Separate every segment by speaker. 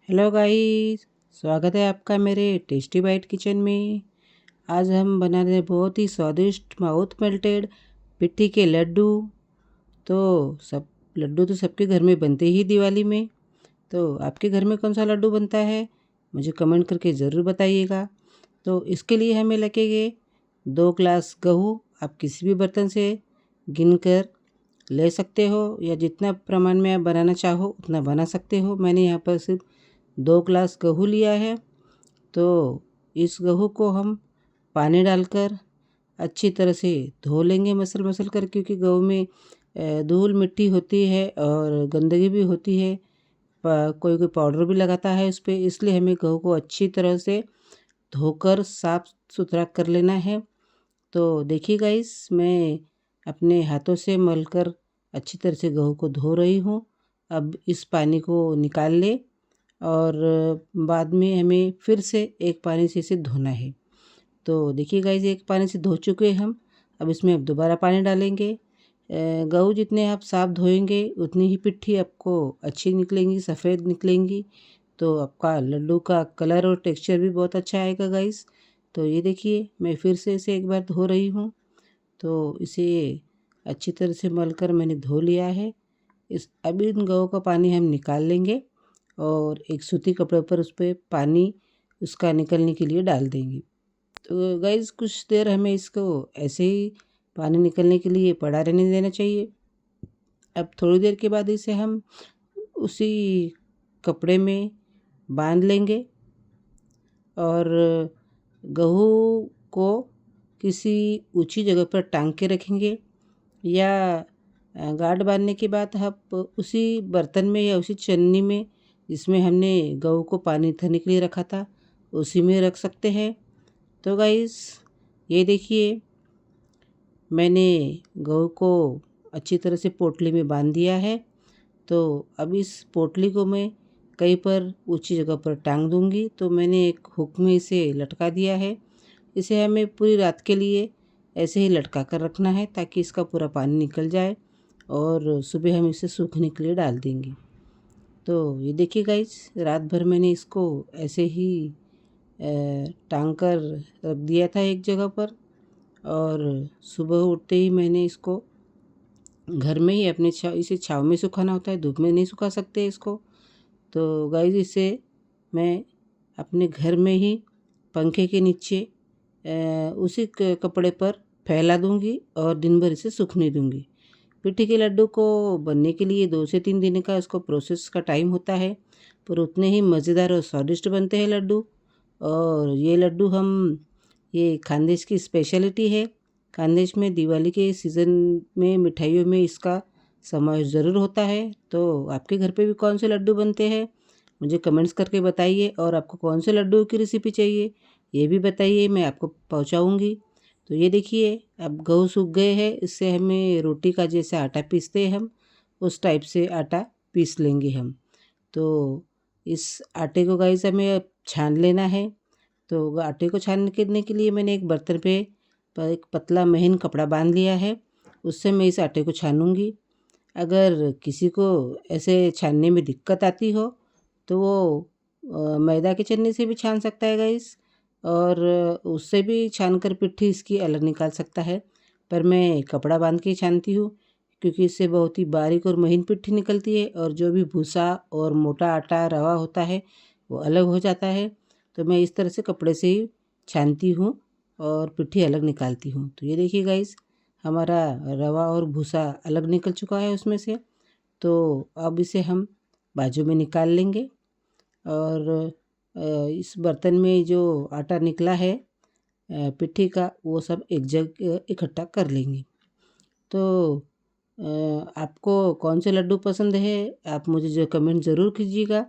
Speaker 1: Hello guys, स्वागत है आपका मेरे टेस्टी बाइट किचन में। आज हम बना रहे हैं बहुत ही स्वादिष्ट माउथ मेल्टेड पिट्ठी के लड्डू। तो सब लड्डू तो सबके घर में बनते ही दिवाली में। तो आपके घर में कौन सा लड्डू बनता है, मुझे कमेंट करके ज़रूर बताइएगा। तो इसके लिए हमें लगेंगे 2 ग्लास गेहूँ। आप किसी भी बर्तन से गिनकर ले सकते हो या जितना प्रमाण में आप बनाना चाहो उतना बना सकते हो। मैंने यहाँ पर सिर्फ 2 ग्लास गेहूँ लिया है। तो इस गेहूँ को हम पानी डालकर अच्छी तरह से धो लेंगे मसल मसल कर, क्योंकि गेहूँ में धूल मिट्टी होती है और गंदगी भी होती है। कोई कोई पाउडर भी लगाता है उस पर, इसलिए हमें गेहूँ को अच्छी तरह से धोकर साफ सुथरा कर लेना है। तो देखिए गाइस, मैं अपने हाथों से मलकर अच्छी तरह से गेहूँ को धो रही हूँ। अब इस पानी को निकाल ले और बाद में हमें फिर से एक पानी से इसे धोना है। तो देखिए गाइस, एक पानी से धो चुके हैं हम। अब इसमें अब दोबारा पानी डालेंगे। गेहूँ जितने आप साफ धोएंगे उतनी ही पिट्ठी आपको अच्छी निकलेंगी, सफ़ेद निकलेंगी। तो आपका लड्डू का कलर और टेक्सचर भी बहुत अच्छा आएगा गाइस। तो ये देखिए, मैं फिर से इसे एक बार धो रही हूँ। तो इसे अच्छी तरह से मलकर मैंने धो लिया है। अब इन गेहूँ का पानी हम निकाल लेंगे और एक सूती कपड़े पर उस पर पानी उसका निकलने के लिए डाल देंगे। तो गाइस, कुछ देर हमें इसको ऐसे ही पानी निकलने के लिए पड़ा रहने देना चाहिए। अब थोड़ी देर के बाद इसे हम उसी कपड़े में बांध लेंगे और गेहूँ को किसी ऊंची जगह पर टांग के रखेंगे, या गांठ बांधने के बाद आप उसी बर्तन में या उसी छन्नी में जिसमें हमने गेहूँ को पानी थरने के लिए रखा था उसी में रख सकते हैं। तो गाइस, ये देखिए, मैंने गेहूँ को अच्छी तरह से पोटली में बांध दिया है। तो अब इस पोटली को मैं कहीं पर ऊंची जगह पर टांग दूंगी। तो मैंने एक हुक में इसे लटका दिया है। इसे हमें पूरी रात के लिए ऐसे ही लटका कर रखना है ताकि इसका पूरा पानी निकल जाए और सुबह हम इसे सूखने के लिए डाल देंगे। तो ये देखिए गाइस, रात भर मैंने इसको ऐसे ही टांग कर रख दिया था एक जगह पर, और सुबह उठते ही मैंने इसको घर में ही अपने इसे छाँव में सुखाना होता है, धूप में नहीं सुखा सकते इसको। तो गाइस, इसे मैं अपने घर में ही पंखे के नीचे उसी कपड़े पर फैला दूंगी और दिन भर इसे सूखने दूंगी। पिट्ठी के लड्डू को बनने के लिए 2 से 3 दिन का इसको प्रोसेस का टाइम होता है, पर उतने ही मज़ेदार और स्वादिष्ट बनते हैं लड्डू। और ये लड्डू ये खानदेश की स्पेशलिटी है। खानदेश में दिवाली के सीज़न में मिठाइयों में इसका समावेश ज़रूर होता है। तो आपके घर पे भी कौन से लड्डू बनते हैं, मुझे कमेंट्स करके बताइए। और आपको कौन से लड्डू की रेसिपी चाहिए ये भी बताइए, मैं आपको पहुंचाऊंगी। तो ये देखिए, अब गेहूँ सूख गए हैं। इससे हमें रोटी का जैसे आटा पीसते हैं हम, उस टाइप से आटा पीस लेंगे हम। तो इस आटे को गाइस हमें अब छान लेना है। तो आटे को छानने के लिए मैंने एक बर्तन पे एक पतला महीन कपड़ा बांध लिया है। उससे मैं इस आटे को छानूंगी। अगर किसी को ऐसे छानने में दिक्कत आती हो तो वो मैदा के छन्नी से भी छान सकता है गाइस, और उससे भी छानकर पिट्ठी इसकी अलग निकाल सकता है। पर मैं कपड़ा बांध के ही छानती हूँ, क्योंकि इससे बहुत ही बारीक और महीन पिट्ठी निकलती है और जो भी भूसा और मोटा आटा रवा होता है वो अलग हो जाता है। तो मैं इस तरह से कपड़े से ही छानती हूँ और पिट्ठी अलग निकालती हूँ। तो ये देखिए गाइस, हमारा रवा और भूसा अलग निकल चुका है उसमें से। तो अब इसे हम बाजू में निकाल लेंगे और इस बर्तन में जो आटा निकला है पिट्ठी का, वो सब एक जगह इकट्ठा कर लेंगे। तो आपको कौन से लड्डू पसंद है, आप मुझे जो कमेंट ज़रूर कीजिएगा।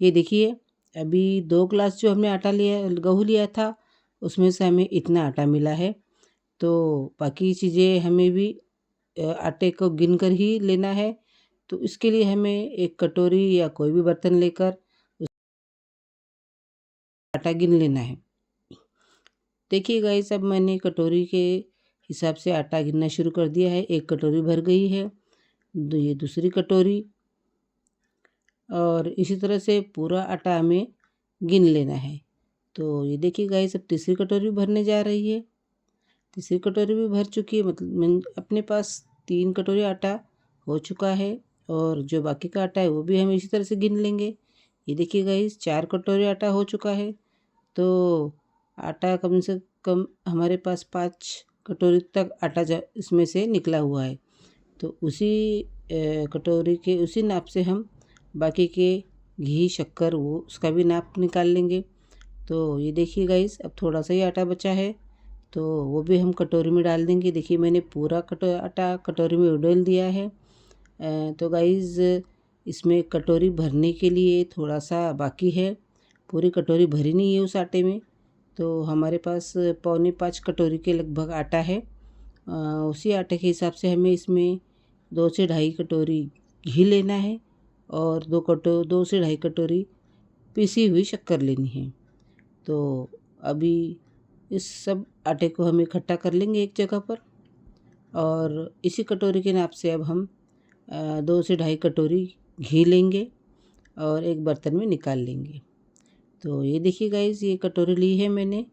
Speaker 1: ये देखिए, अभी 2 ग्लास जो हमने आटा लिया गेहूँ लिया था उसमें से हमें इतना आटा मिला है। तो बाकी चीज़ें हमें भी आटे को गिन कर ही लेना है। तो इसके लिए हमें एक कटोरी या कोई भी बर्तन लेकर आटा गिन लेना है। देखिए गाइस, अब मैंने कटोरी के हिसाब से आटा गिनना शुरू कर दिया है। एक कटोरी भर गई है। ये दूसरी कटोरी, और इसी तरह से पूरा आटा हमें गिन लेना है। तो ये देखिए गाइस, अब तीसरी कटोरी भरने जा रही है। तीसरी कटोरी भी भर चुकी है, मतलब अपने पास 3 कटोरी आटा हो चुका है। और जो बाकी का आटा है वो भी हम इसी तरह से गिन लेंगे। ये देखिए गाइस, 4 कटोरी आटा हो चुका है। तो आटा कम से कम हमारे पास 5 कटोरी तक आटा इसमें से निकला हुआ है। तो उसी कटोरी के उसी नाप से हम बाकी के घी, शक्कर, वो उसका भी नाप निकाल लेंगे। तो ये देखिए गाइस, अब थोड़ा सा ही आटा बचा है, तो वो भी हम कटोरी में डाल देंगे। देखिए मैंने पूरा आटा कटोरी में उड़ेल दिया है। तो गाइस, इसमें कटोरी भरने के लिए थोड़ा सा बाकी है, पूरी कटोरी भरी नहीं है उस आटे में। तो हमारे पास 4.25 कटोरी के लगभग आटा है। उसी आटे के हिसाब से हमें इसमें 2 से ढाई कटोरी घी लेना है और 2 से ढाई कटोरी पिसी हुई शक्कर लेनी है। तो अभी इस सब आटे को हम इकट्ठा कर लेंगे एक जगह पर, और इसी कटोरी के नाप से अब हम 2 से ढाई कटोरी घी लेंगे और एक बर्तन में निकाल लेंगे। तो ये देखिए गाइस, ये कटोरी ली है मैंने।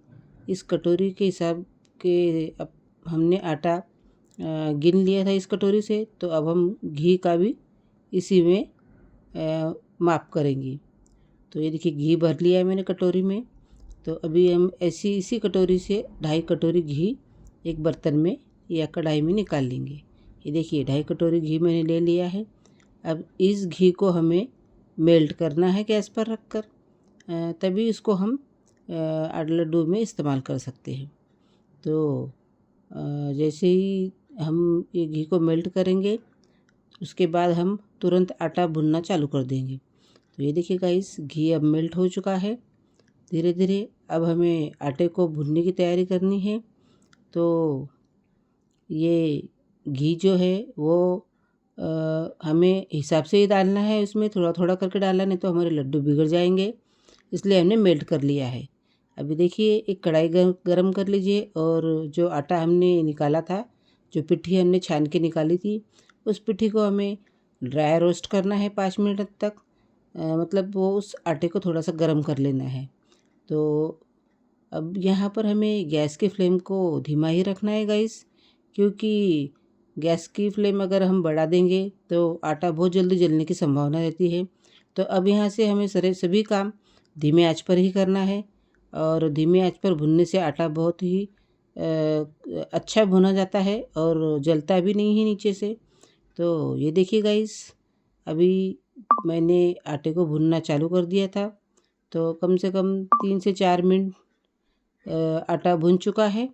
Speaker 1: इस कटोरी के हिसाब के अब हमने आटा गिन लिया था इस कटोरी से, तो अब हम घी का भी इसी में माप करेंगे। तो ये देखिए, घी भर लिया है मैंने कटोरी में। तो अभी हम इसी कटोरी से ढाई कटोरी घी एक बर्तन में या कढ़ाई में निकाल लेंगे। ये देखिए, ढाई कटोरी घी मैंने ले लिया है। अब इस घी को हमें मेल्ट करना है गैस पर रखकर, तभी इसको हम लड्डू में इस्तेमाल कर सकते हैं। तो जैसे ही हम ये घी को मेल्ट करेंगे, उसके बाद हम तुरंत आटा भुनना चालू कर देंगे। तो ये देखिए गाइस, घी अब मेल्ट हो चुका है धीरे धीरे। अब हमें आटे को भुनने की तैयारी करनी है। तो ये घी जो है वो हमें हिसाब से ही डालना है, उसमें थोड़ा थोड़ा करके डालना, नहीं तो हमारे लड्डू बिगड़ जाएंगे, इसलिए हमने मेल्ट कर लिया है। अभी देखिए, एक कढ़ाई गरम कर लीजिए और जो आटा हमने निकाला था, जो पिट्ठी हमने छान के निकाली थी, उस पिट्ठी को हमें ड्राई रोस्ट करना है 5 मिनट तक। मतलब वो उस आटे को थोड़ा सा गर्म कर लेना है। तो अब यहाँ पर हमें गैस की फ्लेम को धीमा ही रखना है गाइस, क्योंकि गैस की फ्लेम अगर हम बढ़ा देंगे तो आटा बहुत जल्दी जलने की संभावना रहती है। तो अब यहाँ से हमें सभी काम धीमे आंच पर ही करना है, और धीमे आंच पर भुनने से आटा बहुत ही अच्छा भुना जाता है और जलता भी नहीं है नीचे से। तो ये देखिए गाइस, अभी मैंने आटे को भुनना चालू कर दिया था, तो कम से कम 3 से 4 मिनट आटा भुन चुका है।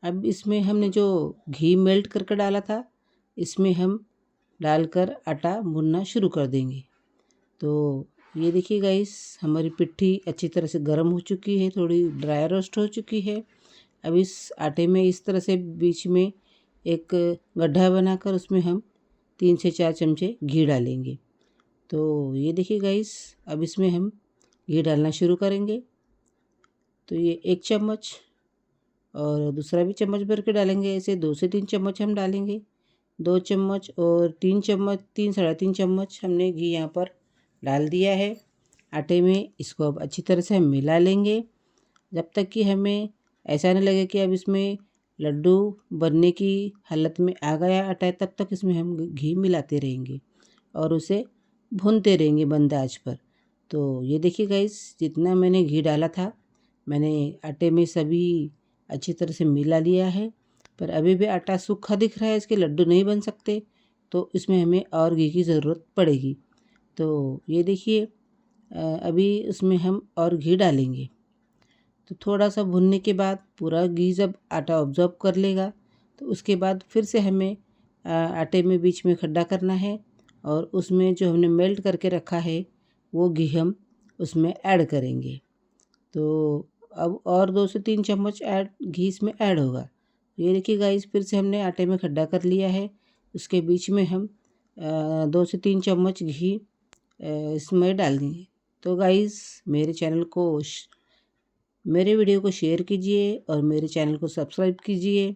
Speaker 1: अब इसमें हमने जो घी मेल्ट करके डाला था, इसमें हम डालकर आटा भुनना शुरू कर देंगे। तो ये देखिए गाइस, हमारी पिट्ठी अच्छी तरह से गर्म हो चुकी है, थोड़ी ड्राई रोस्ट हो चुकी है। अब इस आटे में इस तरह से बीच में एक गड्ढा बनाकर उसमें हम 3 से 4 चमचे घी डालेंगे। तो ये देखिए गाइस, अब इसमें हम घी डालना शुरू करेंगे। तो ये 1 चम्मच और दूसरा भी चम्मच भर के डालेंगे, ऐसे 2 से 3 चम्मच हम डालेंगे। 2 चम्मच और 3 चम्मच, 3 साढ़े 3 चम्मच हमने घी यहाँ पर डाल दिया है आटे में। इसको अब अच्छी तरह से हम मिला लेंगे, जब तक कि हमें ऐसा नहीं लगे कि अब इसमें लड्डू बनने की हालत में आ गया आटा है, तब तक इसमें हम घी मिलाते रहेंगे और उसे भूनते रहेंगे मंद आंच पर। तो ये देखिए गाइस, जितना मैंने घी डाला था, मैंने आटे में सभी अच्छी तरह से मिला लिया है, पर अभी भी आटा सूखा दिख रहा है, इसके लड्डू नहीं बन सकते, तो इसमें हमें और घी की ज़रूरत पड़ेगी। तो ये देखिए, अभी उसमें हम और घी डालेंगे। तो थोड़ा सा भुनने के बाद पूरा घी जब आटा ऑब्जॉर्ब कर लेगा, तो उसके बाद फिर से हमें आटे में बीच में खड्डा करना है, और उसमें जो हमने मेल्ट करके रखा है वो घी हम उसमें ऐड करेंगे। तो अब और 2 से 3 चम्मच घी इसमें ऐड होगा। ये देखिए गाइस, फिर से हमने आटे में खड्डा कर लिया है, उसके बीच में हम 2 से 3 चम्मच घी इसमें डाल देंगे। तो गाइस, मेरे वीडियो को शेयर कीजिए और मेरे चैनल को सब्सक्राइब कीजिए,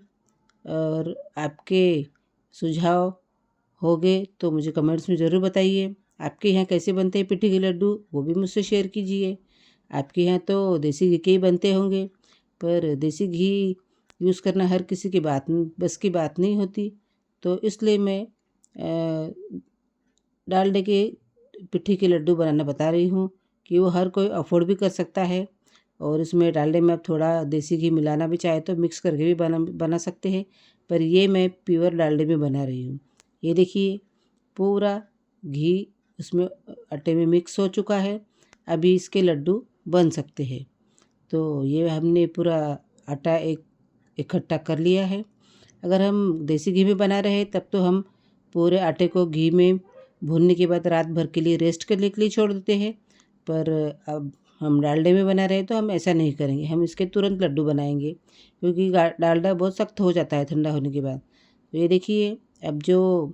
Speaker 1: और आपके सुझाव होंगे तो मुझे कमेंट्स में ज़रूर बताइए। आपके यहाँ कैसे बनते हैं पिट्ठी के लड्डू, वो भी मुझसे शेयर कीजिए। आपके यहाँ तो देसी घी के ही बनते होंगे, पर देसी घी यूज़ करना हर किसी की बस की बात नहीं होती। तो इसलिए मैं डालडे के पिट्ठी के लड्डू बनाना बता रही हूँ कि वो हर कोई अफोर्ड भी कर सकता है। और इसमें डालडे में आप थोड़ा देसी घी मिलाना भी चाहे तो मिक्स करके भी बना सकते हैं, पर ये मैं प्योर डालडे में बना रही हूँ। ये देखिए पूरा घी उसमें आटे में मिक्स हो चुका है। अभी इसके लड्डू बन सकते हैं। तो ये हमने पूरा आटा इकट्ठा कर लिया है। अगर हम देसी घी में बना रहे हैं तब तो हम पूरे आटे को घी में भूनने के बाद रात भर के लिए रेस्ट करने के लिए छोड़ देते हैं, पर अब हम डालडे में बना रहे हैं तो हम ऐसा नहीं करेंगे। हम इसके तुरंत लड्डू बनाएंगे, क्योंकि डालडा बहुत सख्त हो जाता है ठंडा होने के बाद। तो ये देखिए अब जो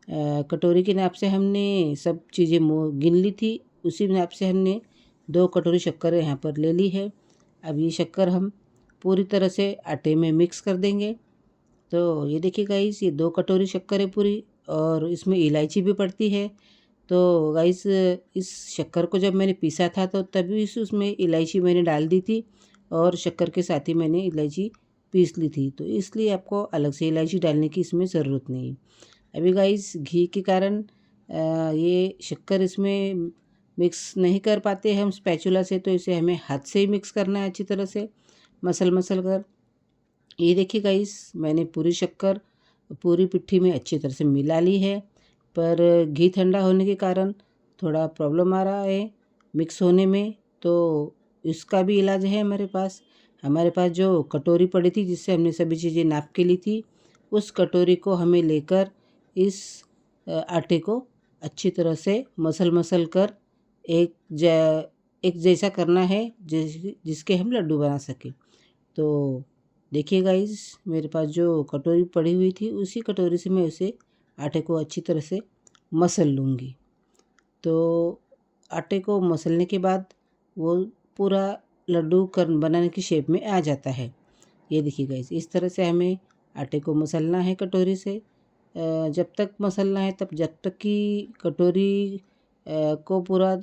Speaker 1: कटोरी के नाप से हमने सब चीज़ें गिन ली थी, उसी नाप से हमने 2 कटोरी शक्कर यहाँ पर ले ली है। अब ये शक्कर हम पूरी तरह से आटे में मिक्स कर देंगे। तो ये देखिए गाइस, ये 2 कटोरी शक्कर है पूरी, और इसमें इलायची भी पड़ती है। तो गाइस इस शक्कर को जब मैंने पीसा था तो तभी उसमें इलायची मैंने डाल दी थी, और शक्कर के साथ ही मैंने इलायची पीस ली थी। तो इसलिए आपको अलग से इलायची डालने की इसमें ज़रूरत नहीं है। अभी गाइस घी के कारण ये शक्कर इसमें मिक्स नहीं कर पाते हम स्पैचुला से, तो इसे हमें हाथ से ही मिक्स करना है अच्छी तरह से मसल कर। ये देखिए गाइस, मैंने पूरी शक्कर पूरी पिट्ठी में अच्छी तरह से मिला ली है, पर घी ठंडा होने के कारण थोड़ा प्रॉब्लम आ रहा है मिक्स होने में। तो इसका भी इलाज है हमारे पास जो कटोरी पड़ी थी जिससे हमने सभी चीज़ें नाप के ली थी, उस कटोरी को हमें लेकर इस आटे को अच्छी तरह से मसल कर एक जैसा करना है जिसके हम लड्डू बना सकें। तो देखिए गाइस, मेरे पास जो कटोरी पड़ी हुई थी उसी कटोरी से मैं उसे आटे को अच्छी तरह से मसल लूँगी। तो आटे को मसलने के बाद वो पूरा लड्डू बनाने की शेप में आ जाता है। ये देखिए गाइस, इस तरह से हमें आटे को मसलना है कटोरी से। जब तक मसलना है जब तक कि कटोरी को पूरा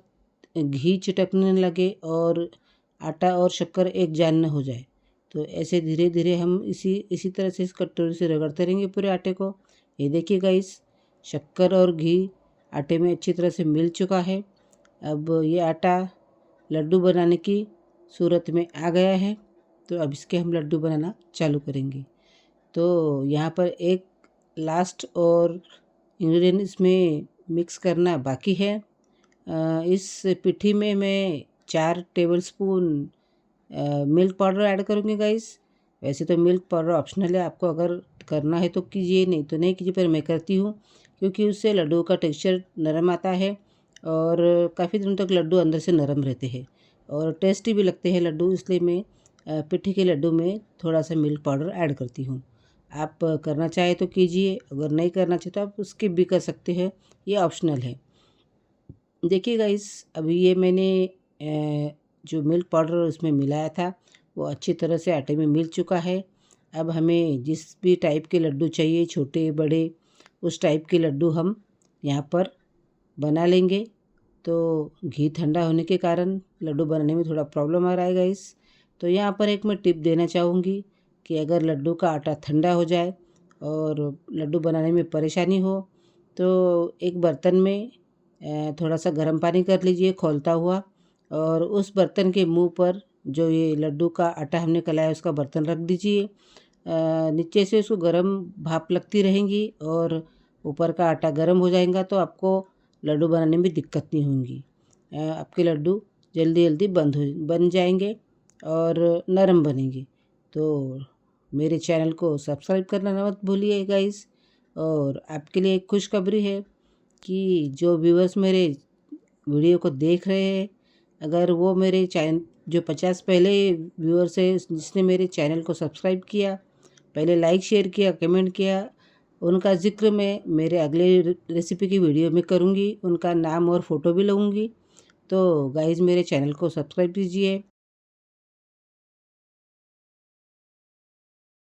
Speaker 1: घी चिटकने लगे और आटा और शक्कर एक जान न हो जाए। तो ऐसे धीरे धीरे हम इसी तरह से इस कटोरी से रगड़ते रहेंगे पूरे आटे को। ये देखिए गाइस, शक्कर और घी आटे में अच्छी तरह से मिल चुका है। अब ये आटा लड्डू बनाने की सूरत में आ गया है। तो अब इसके हम लड्डू बनाना चालू करेंगे। तो यहाँ पर एक लास्ट और इंग्रेडिएंट इसमें मिक्स करना बाकी है। इस पिट्ठी में मैं 4 टेबलस्पून मिल्क पाउडर ऐड करूँगी गाइस। वैसे तो मिल्क पाउडर ऑप्शनल है, आपको अगर करना है तो कीजिए, नहीं तो नहीं कीजिए, पर मैं करती हूँ क्योंकि उससे लड्डू का टेक्सचर नरम आता है और काफ़ी दिनों तक लड्डू अंदर से नरम रहते हैं और टेस्टी भी लगते हैं लड्डू। इसलिए मैं पिट्ठी के लड्डू में थोड़ा सा मिल्क पाउडर ऐड करती हूँ। आप करना चाहे तो कीजिए, अगर नहीं करना चाहे तो आप स्किप भी कर सकते हैं, ये ऑप्शनल है। देखिए गाइस, अभी ये मैंने जो मिल्क पाउडर उसमें मिलाया था वो अच्छी तरह से आटे में मिल चुका है। अब हमें जिस भी टाइप के लड्डू चाहिए, छोटे बड़े, उस टाइप के लड्डू हम यहाँ पर बना लेंगे। तो घी ठंडा होने के कारण लड्डू बनाने में थोड़ा प्रॉब्लम आ रहा है गाइस। तो यहाँ पर एक मैं टिप देना चाहूँगी कि अगर लड्डू का आटा ठंडा हो जाए और लड्डू बनाने में परेशानी हो तो एक बर्तन में थोड़ा सा गर्म पानी कर लीजिए खौलता हुआ, और उस बर्तन के मुंह पर जो ये लड्डू का आटा हमने कलाया उसका बर्तन रख दीजिए। नीचे से उसको गर्म भाप लगती रहेंगी और ऊपर का आटा गर्म हो जाएगा, तो आपको लड्डू बनाने में दिक्कत नहीं होगी। आपके लड्डू जल्दी जल्दी बन जाएंगे और नरम बनेंगे। तो मेरे चैनल को सब्सक्राइब करना मत भूलिए गाइस। और आपके लिए एक खुशखबरी है कि जो व्यूअर्स मेरे वीडियो को देख रहे हैं, अगर वो मेरे चैनल जो 50 पहले व्यूअर्स है जिसने मेरे चैनल को सब्सक्राइब किया, पहले लाइक शेयर किया, कमेंट किया, उनका जिक्र मैं मेरे अगले रेसिपी की वीडियो में करूँगी, उनका नाम और फ़ोटो भी लगूँगी। तो गाइज़, मेरे चैनल को सब्सक्राइब कीजिए